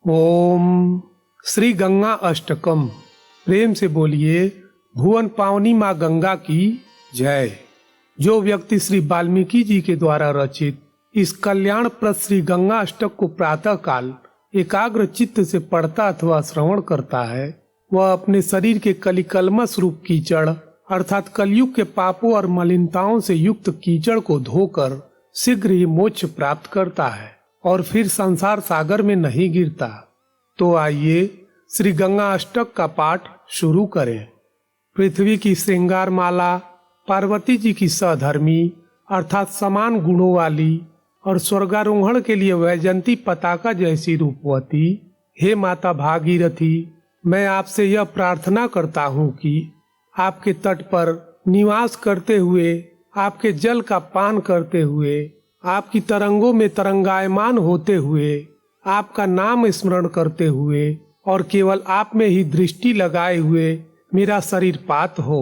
ओम श्री गंगा अष्टकम। प्रेम से बोलिए भुवन पावनी माँ गंगा की जय। जो व्यक्ति श्री वाल्मीकि जी के द्वारा रचित इस कल्याणप्रद श्री गंगा अष्टक को प्रातः काल एकाग्र चित्त से पढ़ता अथवा श्रवण करता है, वह अपने शरीर के कलिकल्मष रूप कीचड़ अर्थात कलयुग के पापों और मलिनताओं से युक्त कीचड़ को धोकर शीघ्र ही मोक्ष प्राप्त करता है और फिर संसार सागर में नहीं गिरता। तो आइए श्री गंगा अष्टक का पाठ शुरू करें। पृथ्वी की श्रृंगार माला, पार्वती जी की सधर्मी अर्थात समान गुणों वाली और स्वर्गारोहण के लिए वैजंती पताका जैसी रूपवती हे माता भागीरथी, मैं आपसे यह प्रार्थना करता हूँ कि आपके तट पर निवास करते हुए, आपके जल का पान करते हुए, आपकी तरंगों में तरंगायमान होते हुए, आपका नाम स्मरण करते हुए और केवल आप में ही दृष्टि लगाए हुए मेरा शरीर पात हो।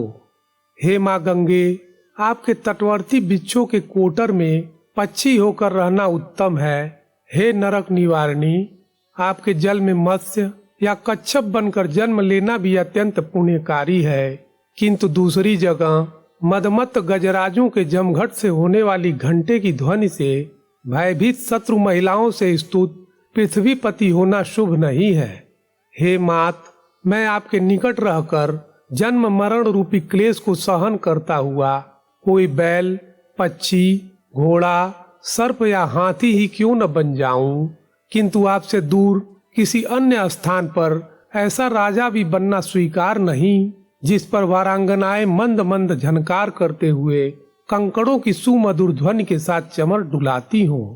हे माँ गंगे, आपके तटवर्ती वृक्षों के कोटर में पक्षी होकर रहना उत्तम है। हे नरक निवारणी, आपके जल में मत्स्य या कच्छप बनकर जन्म लेना भी अत्यंत पुण्यकारी है, किंतु दूसरी जगह मदमत्त गजराजों के जमघट से होने वाली घंटे की ध्वनि से भयभीत शत्रु महिलाओं से स्तुत पृथ्वीपति होना शुभ नहीं है। हे मात, मैं आपके निकट रहकर जन्म मरण रूपी क्लेश को सहन करता हुआ कोई बैल, पक्षी, घोड़ा, सर्प या हाथी ही क्यों न बन जाऊं, किंतु आपसे दूर किसी अन्य स्थान पर ऐसा राजा भी बनना स्वीकार नहीं जिस पर वारांगनाएं मंद मंद झनकार करते हुए कंकड़ों की सुमधुर ध्वनि के साथ चमर डुलाती हों।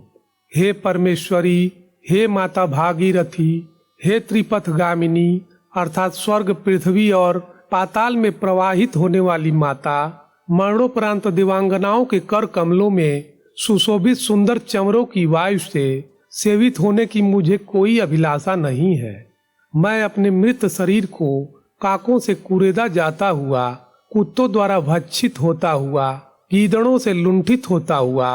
हे परमेश्वरी, हे माता भागीरथी, हे त्रिपथगामिनी अर्थात स्वर्ग, पृथ्वी और पाताल में प्रवाहित होने वाली माता, मरणोपरांत दिवांगनाओं के कर कमलों में सुशोभित सुंदर चमरों की वायु से सेवित होने की मुझे कोई अभिलाषा नहीं है। मैं अपने मृत शरीर को काकों से कुरेदा जाता हुआ, कुत्तों द्वारा भक्षित होता हुआ, गीदड़ों से लुंठित होता हुआ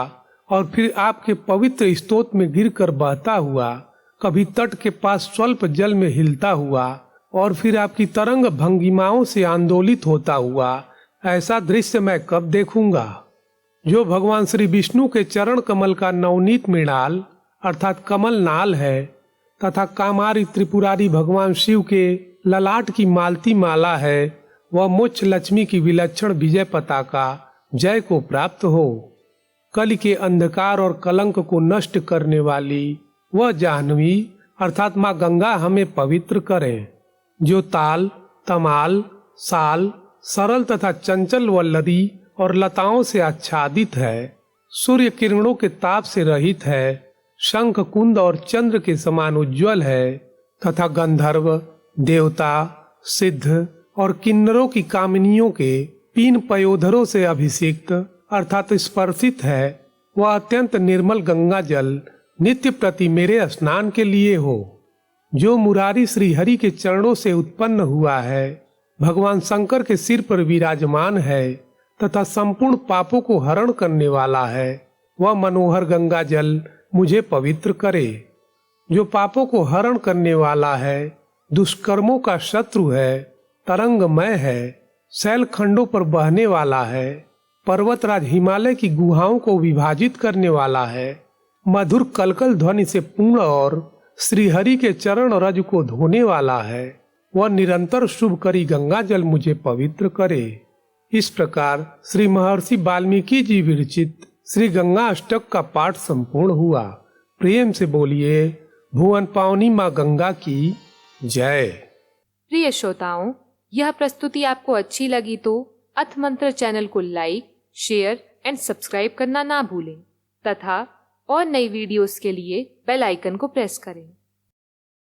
और फिर आपके पवित्र स्तोत में गिरकर बहता हुआ, कभी तट के पास स्वल्प जल में हिलता हुआ और फिर आपकी तरंग भंगिमाओं से आंदोलित होता हुआ, ऐसा दृश्य मैं कब देखूंगा। जो भगवान श्री विष्णु के चरण कमल का नवनीत मृणाल अर्थात कमल नाल है तथा कामारी त्रिपुरारी भगवान शिव के ललाट की मालती माला है, वह मोक्ष लक्ष्मी की विलक्षण विजय पताका जय को प्राप्त हो। कलि के अंधकार और कलंक को नष्ट करने वाली वह जाह्नवी अर्थात माँ गंगा हमें पवित्र करें। जो ताल, तमाल, साल, सरल तथा चंचल वल्लरी और लताओं से आच्छादित है, सूर्य किरणों के ताप से रहित है, शंख, कुंद और चंद्र के समान उज्ज्वल है तथा गंधर्व, देवता, सिद्ध और किन्नरों की कामिनियों के पीन पयोधरों से अभिषिक्त अर्थात स्पर्शित है, वह अत्यंत निर्मल गंगा जल नित्य प्रति मेरे स्नान के लिए हो। जो मुरारी श्री हरि के चरणों से उत्पन्न हुआ है, भगवान शंकर के सिर पर विराजमान है तथा संपूर्ण पापों को हरण करने वाला है, वह मनोहर गंगा जल मुझे पवित्र करे। जो पापों को हरण करने वाला है, दुष्कर्मों का शत्रु है, तरंगमय है, शैल खंडों पर बहने वाला है, पर्वतराज हिमालय की गुहाओं को विभाजित करने वाला है, मधुर कलकल ध्वनि से पूर्ण और श्रीहरि के चरण रज को धोने वाला है, वह निरंतर शुभ करी गंगा जल मुझे पवित्र करे। इस प्रकार श्री महर्षि वाल्मीकि जी विरचित श्री गंगा अष्टक का पाठ संपूर्ण हुआ। प्रेम से बोलिए भुवन पावनी माँ गंगा की जय। प्रिय श्रोताओं, यह प्रस्तुति आपको अच्छी लगी तो अथ मंत्र चैनल को लाइक, शेयर एंड सब्सक्राइब करना ना भूलें तथा और नई वीडियोस के लिए बेल आइकन को प्रेस करें।